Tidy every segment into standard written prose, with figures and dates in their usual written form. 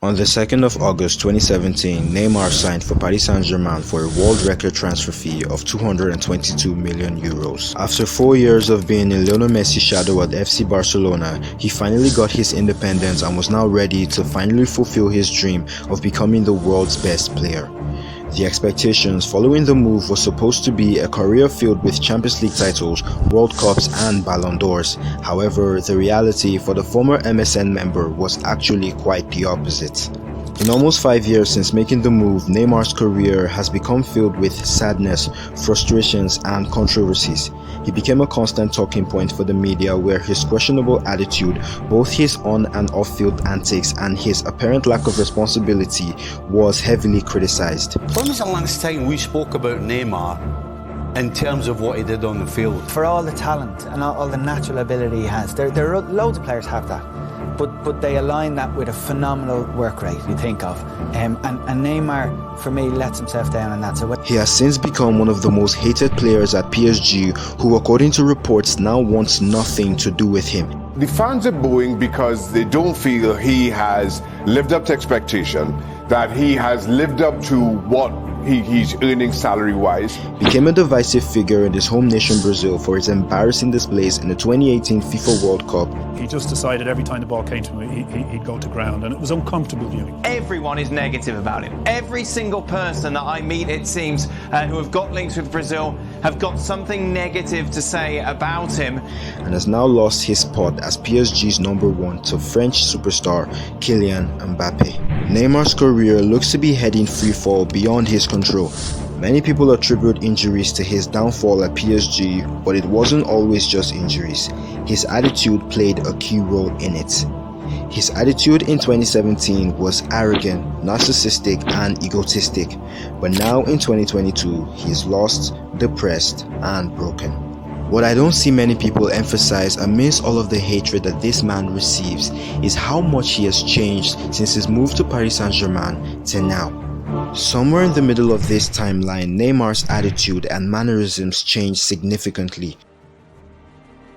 On the 2nd of August 2017, Neymar signed for Paris Saint-Germain for a world record transfer fee of €222 million. After 4 years of being in Lionel Messi's shadow at FC Barcelona, he finally got his independence and was now ready to finally fulfill his dream of becoming the world's best player. The expectations following the move was supposed to be a career filled with Champions League titles, World Cups and Ballon d'Ors. However, the reality for the former MSN member was actually quite the opposite. In almost 5 years since making the move, Neymar's career has become filled with sadness, frustrations and controversies. He became a constant talking point for the media where his questionable attitude, both his on and off-field antics and his apparent lack of responsibility was heavily criticized. When was the last time we spoke about Neymar in terms of what he did on the field? For all the talent and all the natural ability he has, there are loads of players have that. But they align that with a phenomenal work rate, you think of. And Neymar, for me, lets himself down in that. So he has since become one of the most hated players at PSG, who according to reports now wants nothing to do with him. The fans are booing because they don't feel he has lived up to expectation, that he has lived up to what he's earning salary-wise. Became a divisive figure in his home nation Brazil for his embarrassing displays in the 2018 FIFA World Cup. He just decided every time the ball came to him, he'd go to ground, and it was uncomfortable viewing. Everyone is negative about him. Every single person that I meet, it seems, who have got links with Brazil, have got something negative to say about him. And has now lost his spot as PSG's #1 to French superstar Kylian Mbappe. Neymar's career looks to be heading free fall beyond his control. Many people attribute injuries to his downfall at PSG, but it wasn't always just injuries. His attitude played a key role in it. His attitude in 2017 was arrogant, narcissistic and egotistic, but now in 2022 he is lost, depressed and broken. What I don't see many people emphasize amidst all of the hatred that this man receives is how much he has changed since his move to Paris Saint-Germain to now. Somewhere in the middle of this timeline, Neymar's attitude and mannerisms changed significantly.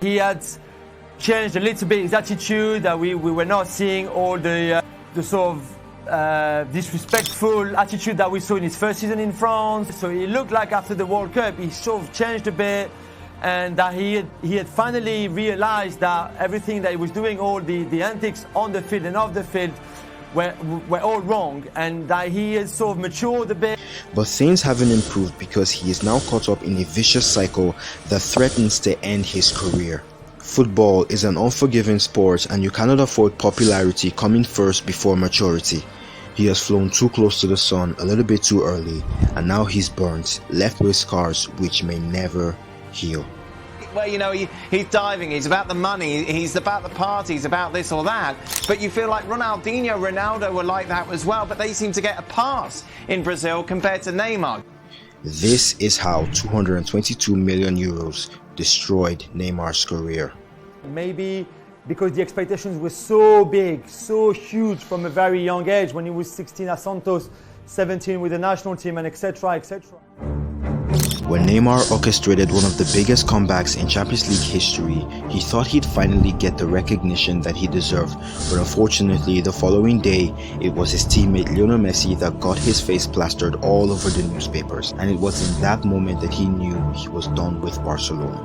He had changed a little bit his attitude, that we were not seeing all the sort of disrespectful attitude that we saw in his first season in France. So he looked like after the World Cup he sort of changed a bit, and that he had finally realized that everything that he was doing, all the antics on the field and off the field, were all wrong, and that he has sort of matured a bit. But things haven't improved because he is now caught up in a vicious cycle that threatens to end his career. Football is an unforgiving sport, and you cannot afford popularity coming first before maturity. He has flown too close to the sun a little bit too early, and now he's burnt, left with scars which may never heal. Well, you know, he's diving, he's about the money, he's about the party, he's about this or that. But you feel like Ronaldo were like that as well, but they seem to get a pass in Brazil compared to Neymar. This is how €222 million destroyed Neymar's career. Maybe because the expectations were so big, so huge from a very young age, when he was 16 at Santos, 17 with the national team, and etc, etc. When Neymar orchestrated one of the biggest comebacks in Champions League history, he thought he'd finally get the recognition that he deserved, but unfortunately the following day, it was his teammate Lionel Messi that got his face plastered all over the newspapers, and it was in that moment that he knew he was done with Barcelona.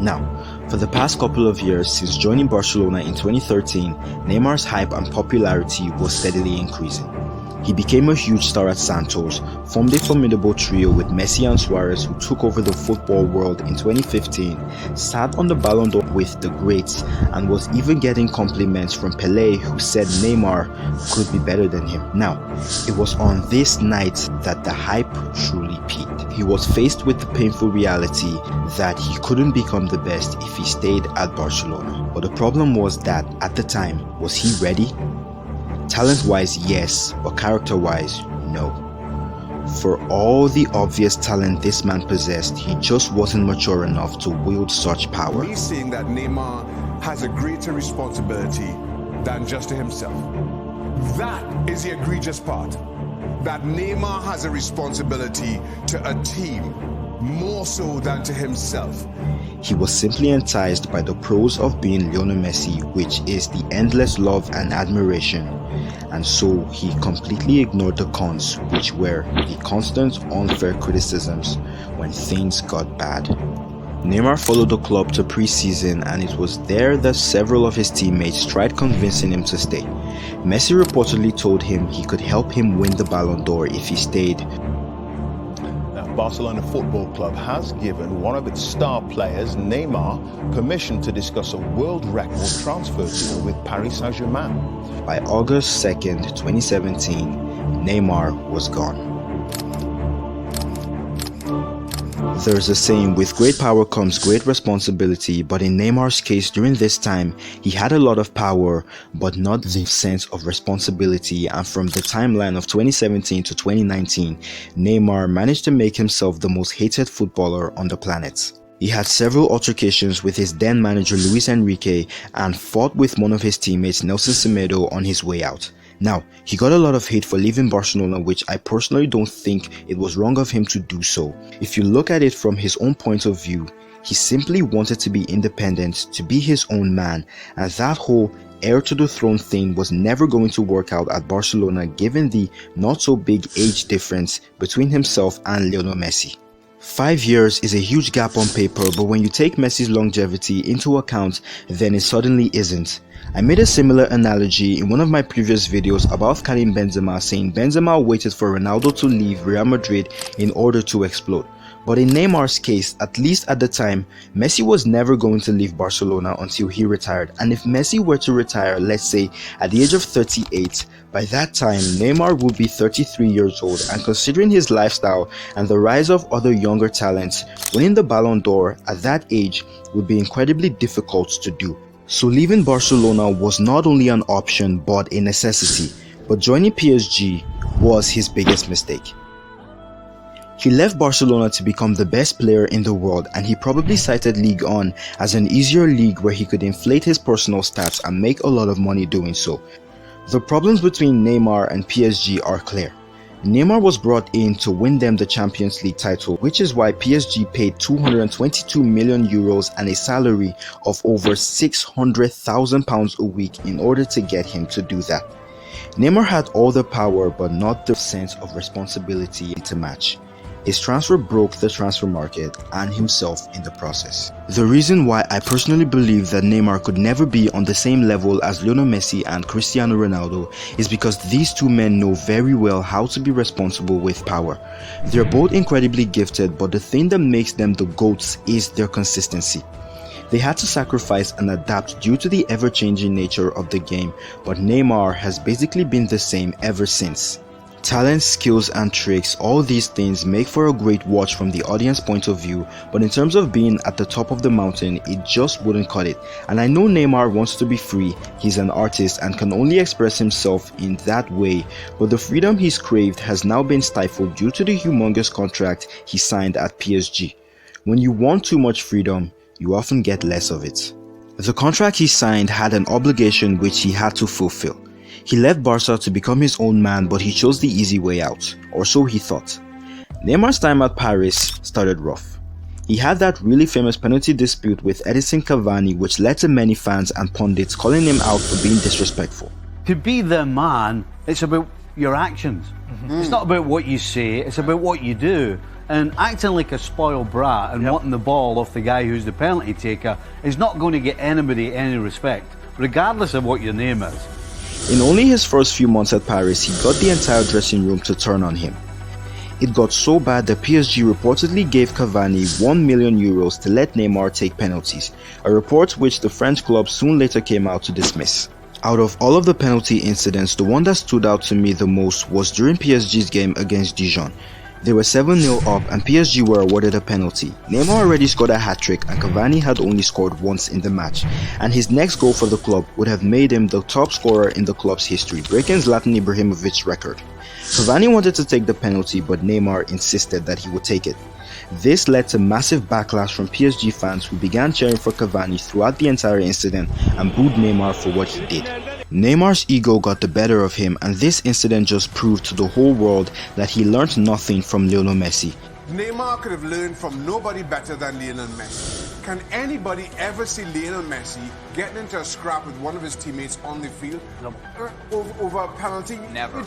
Now, for the past couple of years since joining Barcelona in 2013, Neymar's hype and popularity was steadily increasing. He became a huge star at Santos, formed a formidable trio with Messi and Suarez, who took over the football world in 2015, sat on the Ballon d'Or with the greats, and was even getting compliments from Pelé, who said Neymar could be better than him. Now, it was on this night that the hype truly peaked. He was faced with the painful reality that he couldn't become the best if he stayed at Barcelona. But the problem was that, at the time, was he ready? Talent-wise, yes, but character-wise, no. For all the obvious talent this man possessed, he just wasn't mature enough to wield such power. Me saying that Neymar has a greater responsibility than just to himself. That is the egregious part. That Neymar has a responsibility to a team. more so than to himself. He was simply enticed by the pros of being Lionel Messi, which is the endless love and admiration, and so he completely ignored the cons, which were the constant unfair criticisms when things got bad. Neymar followed the club to pre-season, and it was there that several of his teammates tried convincing him to stay. Messi reportedly told him he could help him win the Ballon d'Or if he stayed. Barcelona Football Club has given one of its star players, Neymar, permission to discuss a world record transfer deal with Paris Saint-Germain. By August 2nd, 2017, Neymar was gone. There's a saying, with great power comes great responsibility, but in Neymar's case during this time, he had a lot of power, but not the sense of responsibility, and from the timeline of 2017 to 2019, Neymar managed to make himself the most hated footballer on the planet. He had several altercations with his then manager Luis Enrique and fought with one of his teammates Nelson Semedo on his way out. Now, he got a lot of hate for leaving Barcelona, which I personally don't think it was wrong of him to do so. If you look at it from his own point of view, he simply wanted to be independent, to be his own man, and that whole heir to the throne thing was never going to work out at Barcelona given the not so big age difference between himself and Lionel Messi. 5 years is a huge gap on paper, but when you take Messi's longevity into account, then it suddenly isn't. I made a similar analogy in one of my previous videos about Karim Benzema, saying Benzema waited for Ronaldo to leave Real Madrid in order to explode. But in Neymar's case, at least at the time, Messi was never going to leave Barcelona until he retired. And if Messi were to retire, let's say at the age of 38, by that time Neymar would be 33 years old, and considering his lifestyle and the rise of other younger talents, winning the Ballon d'Or at that age would be incredibly difficult to do. So leaving Barcelona was not only an option but a necessity, but joining PSG was his biggest mistake. He left Barcelona to become the best player in the world, and he probably cited Ligue 1 as an easier league where he could inflate his personal stats and make a lot of money doing so. The problems between Neymar and PSG are clear. Neymar was brought in to win them the Champions League title, which is why PSG paid 222 million euros and a salary of over 600,000 pounds a week in order to get him to do that. Neymar had all the power but not the sense of responsibility to match. His transfer broke the transfer market and himself in the process. The reason why I personally believe that Neymar could never be on the same level as Lionel Messi and Cristiano Ronaldo is because these two men know very well how to be responsible with power. They're both incredibly gifted, but the thing that makes them the GOATs is their consistency. They had to sacrifice and adapt due to the ever-changing nature of the game, but Neymar has basically been the same ever since. Talent, skills and tricks, all these things make for a great watch from the audience point of view, but in terms of being at the top of the mountain, it just wouldn't cut it. And I know Neymar wants to be free, he's an artist and can only express himself in that way, but the freedom he's craved has now been stifled due to the humongous contract he signed at PSG. When you want too much freedom, you often get less of it. The contract he signed had an obligation which he had to fulfill. He left Barca to become his own man, but he chose the easy way out, or so he thought. Neymar's time at Paris started rough. He had that really famous penalty dispute with Edinson Cavani, which led to many fans and pundits calling him out for being disrespectful. To be the man, it's about your actions. It's not about what you say, it's about what you do. And acting like a spoiled brat and wanting the ball off the guy who's the penalty taker is not going to get anybody any respect, regardless of what your name is. In only his first few months at Paris, he got the entire dressing room to turn on him. It got so bad that PSG reportedly gave Cavani 1 million euros to let Neymar take penalties, a report which the French club soon later came out to dismiss. Out of all of the penalty incidents, the one that stood out to me the most was during PSG's game against Dijon. They were 7-0 up and PSG were awarded a penalty. Neymar already scored a hat-trick and Cavani had only scored once in the match, and his next goal for the club would have made him the top scorer in the club's history, breaking Zlatan Ibrahimovic's record. Cavani wanted to take the penalty, but Neymar insisted that he would take it. This led to massive backlash from PSG fans who began cheering for Cavani throughout the entire incident and booed Neymar for what he did. Neymar's ego got the better of him, and this incident just proved to the whole world that he learned nothing from Lionel Messi. Neymar could have learned from nobody better than Lionel Messi. Can anybody ever see Lionel Messi getting into a scrap with one of his teammates on the field over a penalty? Never.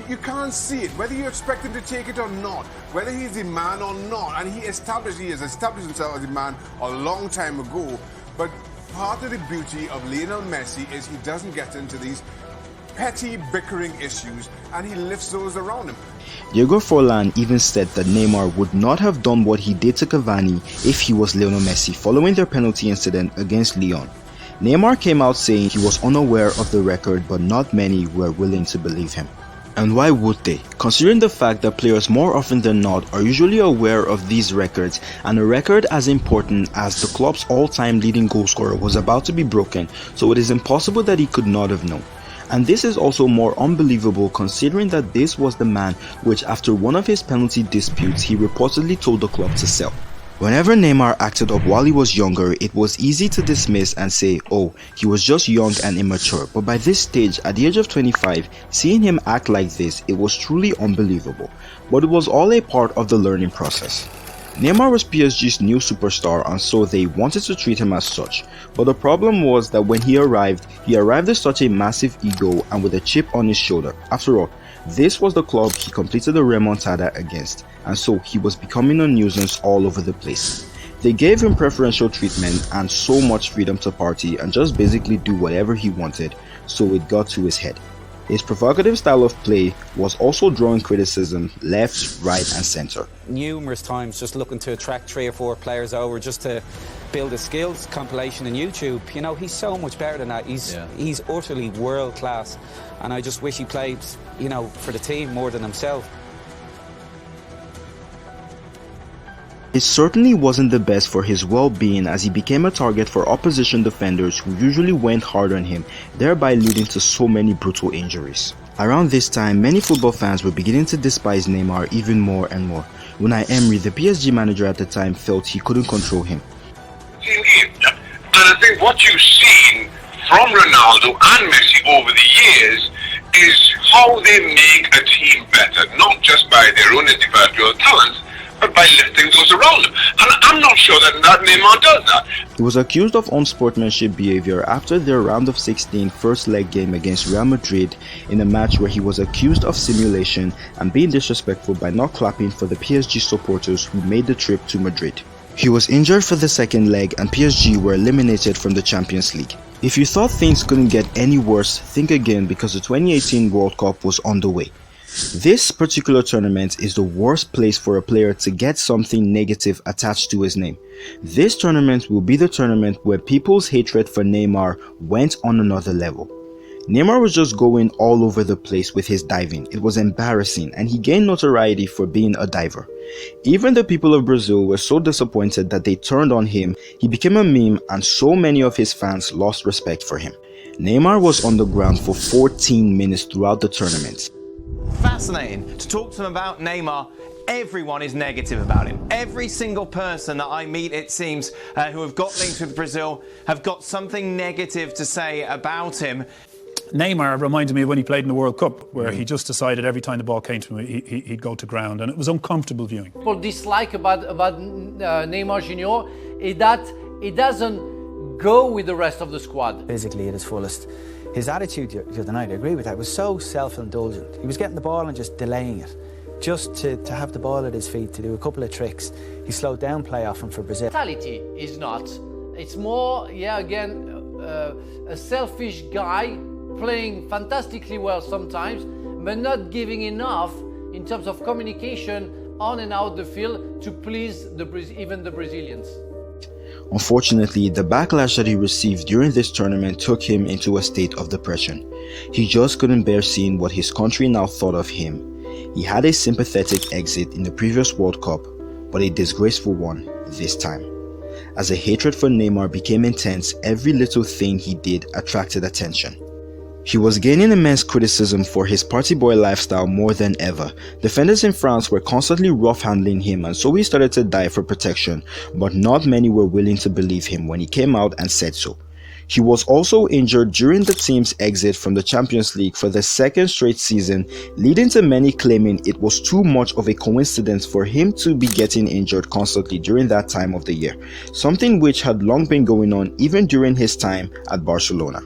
You can't see it, whether you expect him to take it or not, whether he's the man or not. And he has established himself as a man a long time ago. But part of the beauty of Lionel Messi is he doesn't get into these petty bickering issues, and he lifts those around him. Diego Forlan even said that Neymar would not have done what he did to Cavani if he was Lionel Messi following their penalty incident against Lyon. Neymar came out saying he was unaware of the record, but not many were willing to believe him. And why would they? Considering the fact that players more often than not are usually aware of these records, and a record as important as the club's all-time leading goalscorer was about to be broken, so it is impossible that he could not have known. And this is also more unbelievable considering that this was the man which, after one of his penalty disputes, he reportedly told the club to sell. Whenever Neymar acted up while he was younger, it was easy to dismiss and say, oh, he was just young and immature. But by this stage, at the age of 25, seeing him act like this, it was truly unbelievable. But it was all a part of the learning process. Neymar was PSG's new superstar, and so they wanted to treat him as such. But the problem was that when he arrived with such a massive ego and with a chip on his shoulder. After all, this was the club he completed the remontada against, and so he was becoming a nuisance all over the place. They gave him preferential treatment and so much freedom to party and just basically do whatever he wanted, so it got to his head. His provocative style of play was also drawing criticism left, right and centre. Numerous times just looking to attract 3 or 4 players over just to build a skills compilation on YouTube. You know, he's so much better than that. He's utterly world class, and I just wish he played, you know, for the team more than himself. It certainly wasn't the best for his well-being, as he became a target for opposition defenders who usually went hard on him, thereby leading to so many brutal injuries. Around this time, many football fans were beginning to despise Neymar even more and more. Unai Emery, the PSG manager at the time, felt he couldn't control him. And I think what you've seen from Ronaldo and Messi over the years is how they make a team better, not just by their own individual talents, but by lifting those around him. And I'm not sure that Neymar does that. He was accused of unsportsmanship behavior after their round of 16 first leg game against Real Madrid, in a match where he was accused of simulation and being disrespectful by not clapping for the PSG supporters who made the trip to Madrid. He was injured for the second leg and PSG were eliminated from the Champions League. If you thought things couldn't get any worse, think again, because the 2018 World Cup was on the way. This particular tournament is the worst place for a player to get something negative attached to his name. This tournament will be the tournament where people's hatred for Neymar went on another level. Neymar was just going all over the place with his diving. It was embarrassing, and he gained notoriety for being a diver. Even the people of Brazil were so disappointed that they turned on him. He became a meme, and so many of his fans lost respect for him. Neymar was on the ground for 14 minutes throughout the tournament. Fascinating to talk to them about Neymar. Everyone is negative about him. Every single person that I meet, it seems, who have got links with Brazil have got something negative to say about him. Neymar reminded me of when he played in the World Cup, where he just decided every time the ball came to him, he'd go to ground, and it was uncomfortable viewing. What dislike about Neymar Jr. is that he doesn't go with the rest of the squad. Physically at his fullest. His attitude the other night, I agree with that, was so self-indulgent. He was getting the ball and just delaying it. Just to have the ball at his feet, to do a couple of tricks. He slowed down play often for Brazil. Mentality is not. It's more, a selfish guy playing fantastically well sometimes, but not giving enough in terms of communication on and out the field to please even the Brazilians. Unfortunately, the backlash that he received during this tournament took him into a state of depression. He just couldn't bear seeing what his country now thought of him. He had a sympathetic exit in the previous World Cup, but a disgraceful one this time. As the hatred for Neymar became intense, every little thing he did attracted attention. He was gaining immense criticism for his party boy lifestyle more than ever. Defenders in France were constantly rough-handling him, and so he started to dive for protection, but not many were willing to believe him when he came out and said so. He was also injured during the team's exit from the Champions League for the second straight season, leading to many claiming it was too much of a coincidence for him to be getting injured constantly during that time of the year, something which had long been going on even during his time at Barcelona.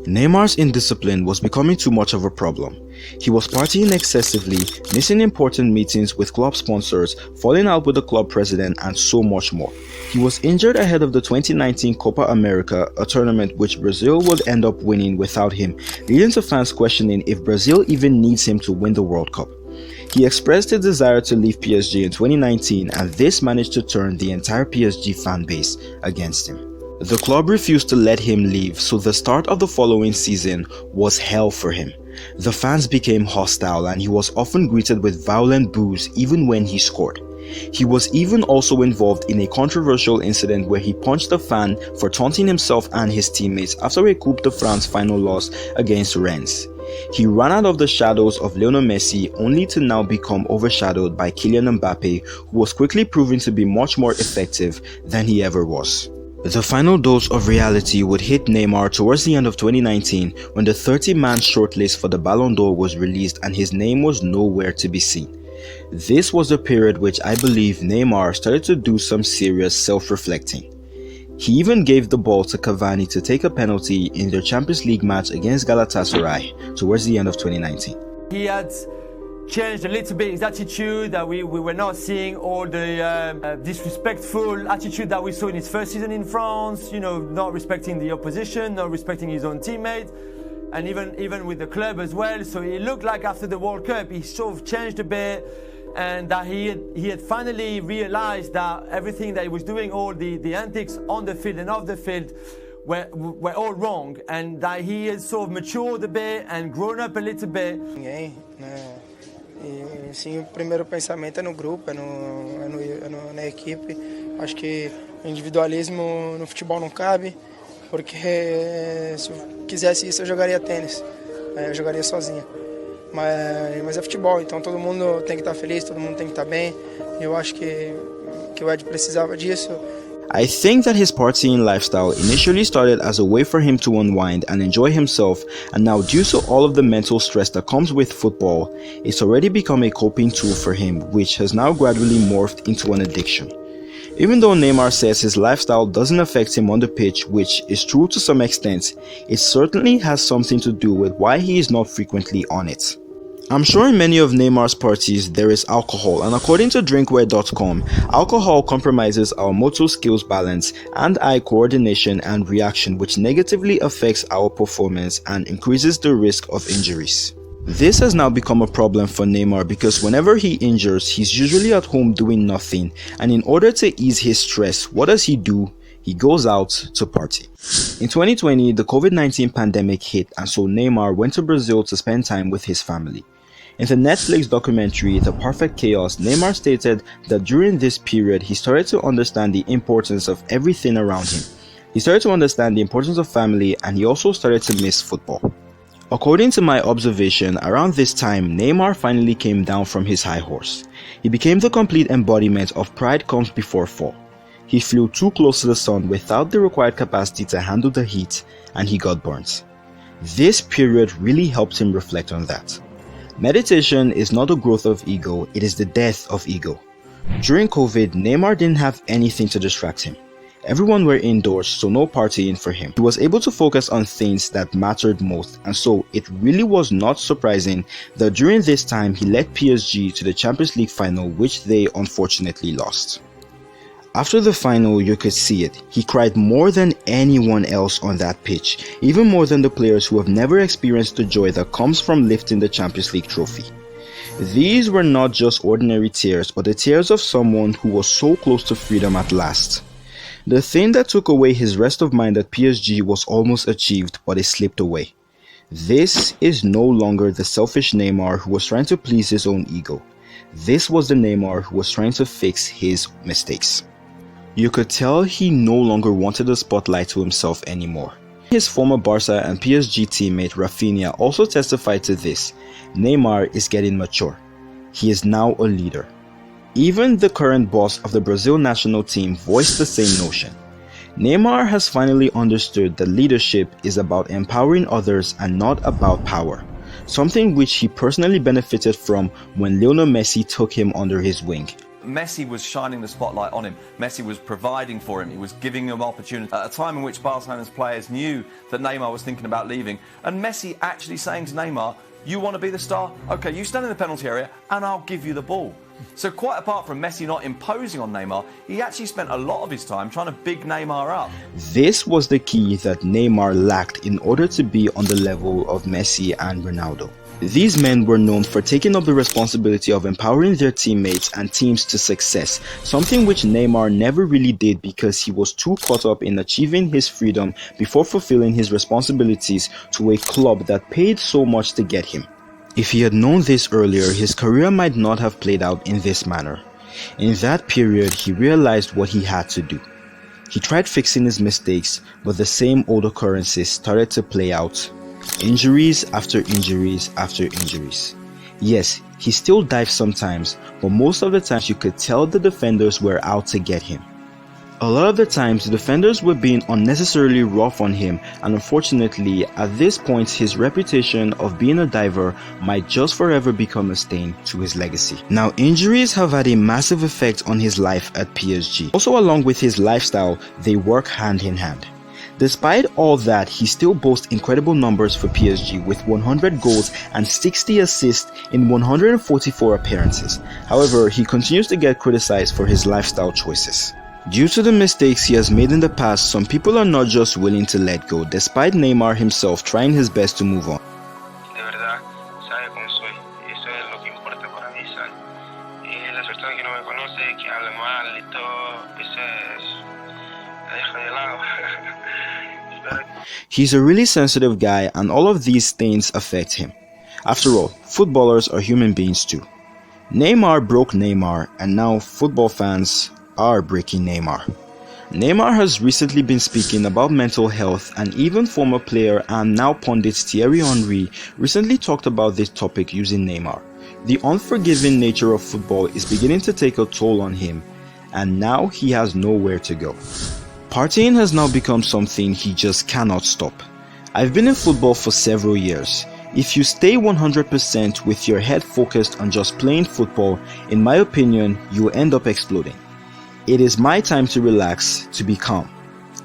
Neymar's indiscipline was becoming too much of a problem. He was partying excessively, missing important meetings with club sponsors, falling out with the club president, and so much more. He was injured ahead of the 2019 Copa America, a tournament which Brazil would end up winning without him, leading to fans questioning if Brazil even needs him to win the World Cup. He expressed his desire to leave PSG in 2019, and this managed to turn the entire PSG fan base against him. The club refused to let him leave, so the start of the following season was hell for him. The fans became hostile and he was often greeted with violent boos even when he scored. He was even also involved in a controversial incident where he punched a fan for taunting himself and his teammates after a Coupe de France final loss against Rennes. He ran out of the shadows of Lionel Messi only to now become overshadowed by Kylian Mbappe, who was quickly proving to be much more effective than he ever was. The final dose of reality would hit Neymar towards the end of 2019 when the 30-man shortlist for the Ballon d'Or was released and his name was nowhere to be seen. This was the period which I believe Neymar started to do some serious self-reflecting. He even gave the ball to Cavani to take a penalty in their Champions League match against Galatasaray towards the end of 2019. He had changed a little bit his attitude, that we were not seeing all the disrespectful attitude that we saw in his first season in France, you know, not respecting the opposition, not respecting his own teammates, and even with the club as well. So it looked like after the World Cup he sort of changed a bit, and that he had finally realized that everything that he was doing, all the antics on the field and off the field, were all wrong, and that he had sort of matured a bit and grown up a little bit. E sim, o primeiro pensamento é no grupo, na equipe. Acho que o individualismo no futebol não cabe, porque se eu quisesse isso eu jogaria tênis, eu jogaria sozinho. Mas é futebol, então todo mundo tem que estar feliz, todo mundo tem que estar bem. E eu acho que o Ed precisava disso. I think that his partying lifestyle initially started as a way for him to unwind and enjoy himself, and now due to all of the mental stress that comes with football, it's already become a coping tool for him, which has now gradually morphed into an addiction. Even though Neymar says his lifestyle doesn't affect him on the pitch, which is true to some extent, it certainly has something to do with why he is not frequently on it. I'm sure in many of Neymar's parties there is alcohol, and according to drinkware.com, alcohol compromises our motor skills balance and eye coordination and reaction, which negatively affects our performance and increases the risk of injuries. This has now become a problem for Neymar because whenever he injures, he's usually at home doing nothing, and in order to ease his stress, what does he do? He goes out to party. In 2020, the COVID-19 pandemic hit, and so Neymar went to Brazil to spend time with his family. In the Netflix documentary The Perfect Chaos, Neymar stated that during this period he started to understand the importance of everything around him. He started to understand the importance of family, and he also started to miss football. According to my observation, around this time, Neymar finally came down from his high horse. He became the complete embodiment of pride comes before fall. He flew too close to the sun without the required capacity to handle the heat, and he got burnt. This period really helped him reflect on that. Meditation is not the growth of ego, it is the death of ego. During COVID, Neymar didn't have anything to distract him. Everyone were indoors, so no partying for him. He was able to focus on things that mattered most, and so it really was not surprising that during this time he led PSG to the Champions League final, which they unfortunately lost. After the final, you could see it. He cried more than anyone else on that pitch, even more than the players who have never experienced the joy that comes from lifting the Champions League trophy. These were not just ordinary tears, but the tears of someone who was so close to freedom at last. The thing that took away his rest of mind at PSG was almost achieved, but it slipped away. This is no longer the selfish Neymar who was trying to please his own ego. This was the Neymar who was trying to fix his mistakes. You could tell he no longer wanted the spotlight to himself anymore. His former Barca and PSG teammate Rafinha also testified to this. Neymar is getting mature. He is now a leader. Even the current boss of the Brazil national team voiced the same notion. Neymar has finally understood that leadership is about empowering others and not about power, something which he personally benefited from when Lionel Messi took him under his wing. Messi was shining the spotlight on him. Messi was providing for him. He was giving him opportunity at a time in which Barcelona's players knew that Neymar was thinking about leaving. And Messi actually saying to Neymar, you want to be the star? Okay, you stand in the penalty area and I'll give you the ball. So quite apart from Messi not imposing on Neymar, he actually spent a lot of his time trying to big Neymar up. This was the key that Neymar lacked in order to be on the level of Messi and Ronaldo. These men were known for taking up the responsibility of empowering their teammates and teams to success, something which Neymar never really did because he was too caught up in achieving his freedom before fulfilling his responsibilities to a club that paid so much to get him. If he had known this earlier, his career might not have played out in this manner. In that period, he realized what he had to do. He tried fixing his mistakes, but the same old occurrences started to play out. Injuries after injuries after injuries. Yes, he still dives sometimes, but most of the times you could tell the defenders were out to get him. A lot of the times the defenders were being unnecessarily rough on him, and unfortunately at this point his reputation of being a diver might just forever become a stain to his legacy. Now, injuries have had a massive effect on his life at PSG. Also, along with his lifestyle, they work hand in hand. Despite all that, he still boasts incredible numbers for PSG with 100 goals and 60 assists in 144 appearances. However, he continues to get criticized for his lifestyle choices. Due to the mistakes he has made in the past, some people are not just willing to let go, despite Neymar himself trying his best to move on. He's a really sensitive guy, and all of these things affect him. After all, footballers are human beings too. Neymar broke Neymar, and now football fans are breaking Neymar. Neymar has recently been speaking about mental health, and even former player and now pundit Thierry Henry recently talked about this topic using Neymar. The unforgiving nature of football is beginning to take a toll on him, and now he has nowhere to go. Partying has now become something he just cannot stop. I've been in football for several years. If you stay 100% with your head focused on just playing football, in my opinion, you will end up exploding. It is my time to relax, to be calm.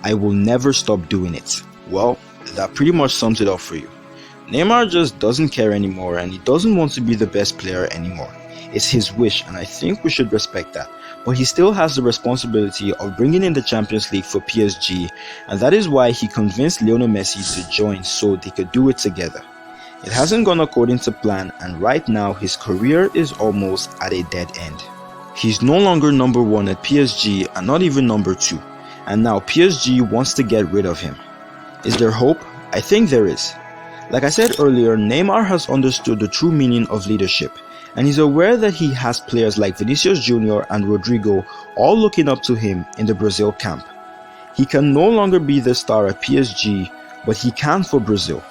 I will never stop doing it. Well, that pretty much sums it up for you. Neymar just doesn't care anymore, and he doesn't want to be the best player anymore. It's his wish, and I think we should respect that. But he still has the responsibility of bringing in the Champions League for PSG, and that is why he convinced Lionel Messi to join so they could do it together. It hasn't gone according to plan, and right now his career is almost at a dead end. He's no longer number 1 at PSG and not even number 2, and now PSG wants to get rid of him. Is there hope? I think there is. Like I said earlier, Neymar has understood the true meaning of leadership, and he's aware that he has players like Vinicius Jr. and Rodrigo all looking up to him in the Brazil camp. He can no longer be the star at PSG, but he can for Brazil.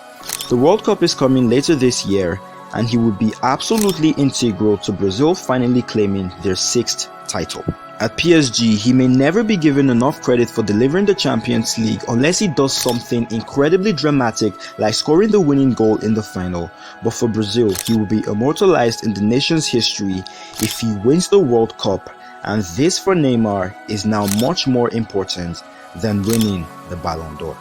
The World Cup is coming later this year, and he would be absolutely integral to Brazil finally claiming their 6th title. At PSG, he may never be given enough credit for delivering the Champions League unless he does something incredibly dramatic like scoring the winning goal in the final, but for Brazil, he will be immortalized in the nation's history if he wins the World Cup, and this for Neymar is now much more important than winning the Ballon d'Or.